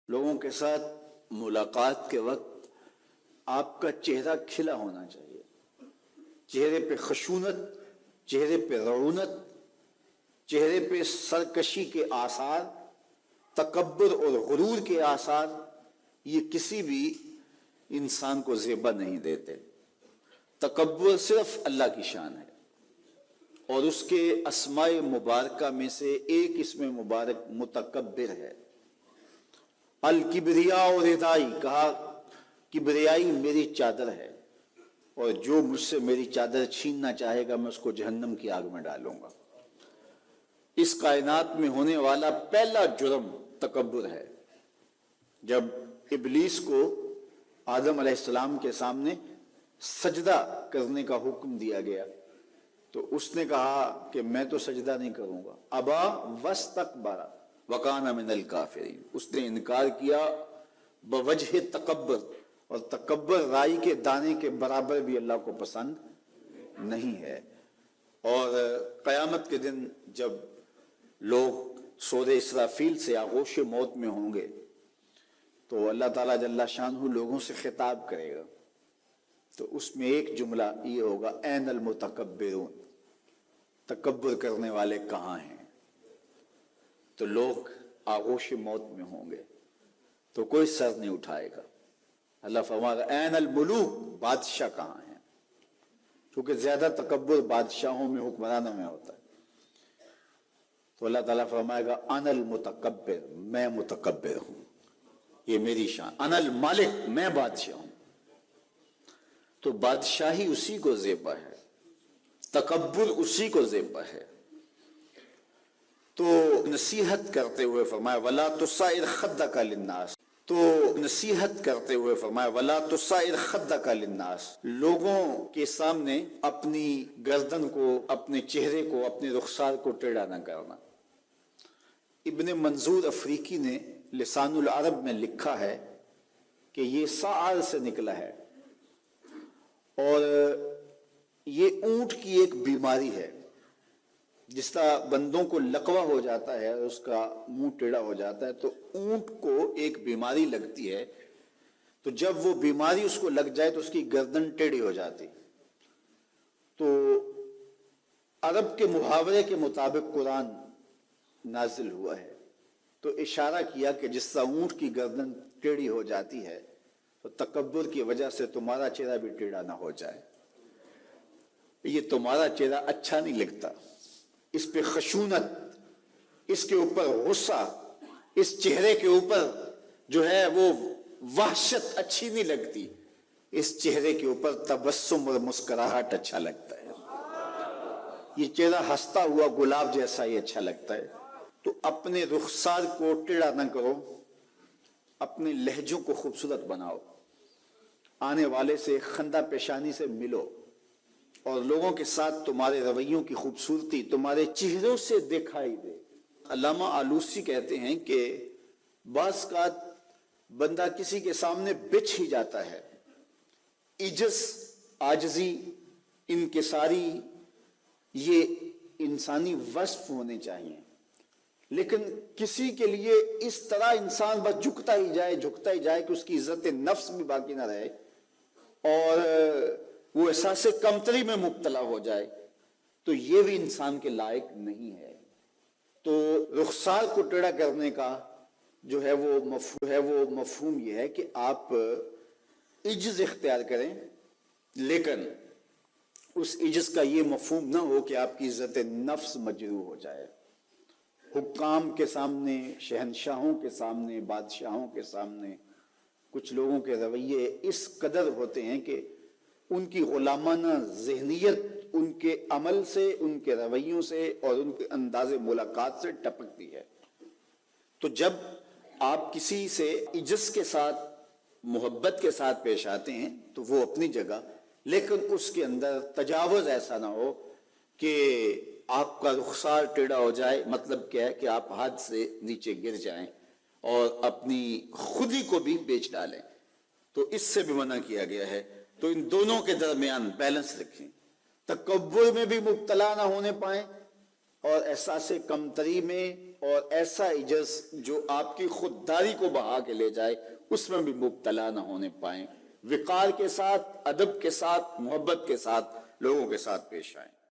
لوگوں کے ساتھ ملاقات کے وقت آپ کا چہرہ کھلا ہونا چاہیے، چہرے پہ خشونت، چہرے پہ رعونت، چہرے پہ سرکشی کے آثار، تکبر اور غرور کے آثار یہ کسی بھی انسان کو زیبا نہیں دیتے۔ تکبر صرف اللہ کی شان ہے، اور اس کے اسماء مبارکہ میں سے ایک اسم مبارک متکبر ہے۔ الکبریاء ردائی، کہا کبریائی میری چادر ہے، اور جو مجھ سے میری چادر چھیننا چاہے گا میں اس کو جہنم کی آگ میں ڈالوں گا۔ اس کائنات میں ہونے والا پہلا جرم تکبر ہے۔ جب ابلیس کو آدم علیہ السلام کے سامنے سجدہ کرنے کا حکم دیا گیا تو اس نے کہا کہ میں تو سجدہ نہیں کروں گا۔ ابا واستکبر وکان من الکافرین، اس نے انکار کیا بوجہ تکبر، اور تکبر رائی کے دانے کے برابر بھی اللہ کو پسند نہیں ہے۔ اور قیامت کے دن جب لوگ سور اسرافیل سے آغوش موت میں ہوں گے تو اللہ تعالیٰ جل شانہ لوگوں سے خطاب کرے گا، تو اس میں ایک جملہ یہ ہوگا، این المتکبرون، تکبر کرنے والے کہاں ہیں؟ تو لوگ آغوش موت میں ہوں گے تو کوئی سر نہیں اٹھائے گا۔ اللہ فرمائے گا این الملوک، بادشاہ کہاں ہیں؟ کیونکہ زیادہ تکبر بادشاہوں میں، حکمرانوں میں ہوتا ہے۔ تو اللہ تعالیٰ فرمائے گا انا المتکبر، میں متکبر ہوں، یہ میری شان، انا المالک، میں بادشاہ ہوں۔ تو بادشاہی اسی کو زیبا ہے، تکبر اسی کو زیبا ہے۔ تو نصیحت کرتے ہوئے فرمایا وَلَا تُصَعِرْ خَدَّكَ لِلنَّاسِ، تو نصیحت کرتے ہوئے فرمایا وَلَا تُصَعِرْ خَدَّكَ لِلنَّاسِ، لوگوں کے سامنے اپنی گردن کو، اپنے چہرے کو، اپنے رخسار کو ٹیڑھا نہ کرنا۔ ابن منظور افریقی نے لسان العرب میں لکھا ہے کہ یہ سعر سے نکلا ہے، اور یہ اونٹ کی ایک بیماری ہے۔ جس طرح بندوں کو لقوہ ہو جاتا ہے، اس کا منہ ٹیڑھا ہو جاتا ہے، تو اونٹ کو ایک بیماری لگتی ہے، تو جب وہ بیماری اس کو لگ جائے تو اس کی گردن ٹیڑھی ہو جاتی۔ تو عرب کے محاورے کے مطابق قرآن نازل ہوا ہے، تو اشارہ کیا کہ جس طرح اونٹ کی گردن ٹیڑھی ہو جاتی ہے تو تکبر کی وجہ سے تمہارا چہرہ بھی ٹیڑھا نہ ہو جائے۔ یہ تمہارا چہرہ اچھا نہیں لگتا، اس پہ خشونت، اس کے اوپر غصہ، اس چہرے کے اوپر جو ہے وہ وحشت اچھی نہیں لگتی، اس چہرے کے اوپر تبسم اور مسکراہٹ اچھا لگتا ہے۔ یہ چہرہ ہنستا ہوا گلاب جیسا ہی اچھا لگتا ہے۔ تو اپنے رخسار کو ٹیڑھا نہ کرو، اپنے لہجوں کو خوبصورت بناؤ، آنے والے سے خندہ پیشانی سے ملو، اور لوگوں کے ساتھ تمہارے رویوں کی خوبصورتی تمہارے چہروں سے دکھائی دے۔ علامہ آلوسی کہتے ہیں کہ بعض کا بندہ کسی کے سامنے بچھ ہی جاتا ہے، عجز، عاجزی، انکساری، یہ انسانی وصف ہونے چاہیے، لیکن کسی کے لیے اس طرح انسان بس جھکتا ہی جائے کہ اس کی عزت نفس بھی باقی نہ رہے اور وہ احساس کمتری میں مبتلا ہو جائے، تو یہ بھی انسان کے لائق نہیں ہے۔ تو رخسار کو ٹیڑھا کرنے کا جو ہے وہ مفہوم یہ ہے کہ آپ عجز اختیار کریں، لیکن اس عجز کا یہ مفہوم نہ ہو کہ آپ کی عزت نفس مجروح ہو جائے۔ حکام کے سامنے، شہنشاہوں کے سامنے، بادشاہوں کے سامنے کچھ لوگوں کے رویے اس قدر ہوتے ہیں کہ ان کی غلامانہ ذہنیت ان کے عمل سے، ان کے رویوں سے اور ان کے انداز ملاقات سے ٹپکتی ہے۔ تو جب آپ کسی سے عجز کے ساتھ، محبت کے ساتھ پیش آتے ہیں تو وہ اپنی جگہ، لیکن اس کے اندر تجاوز ایسا نہ ہو کہ آپ کا رخسار ٹیڑھا ہو جائے۔ مطلب کیا ہے کہ آپ حد سے نیچے گر جائیں اور اپنی خودی کو بھی بیچ ڈالیں، تو اس سے بھی منع کیا گیا ہے۔ تو ان دونوں کے درمیان بیلنس رکھیں، تکبر میں بھی مبتلا نہ ہونے پائیں اور احساس کمتری میں اور ایسا عجز جو آپ کی خودداری کو بہا کے لے جائے اس میں بھی مبتلا نہ ہونے پائیں، وقار کے ساتھ، ادب کے ساتھ، محبت کے ساتھ لوگوں کے ساتھ پیش آئیں۔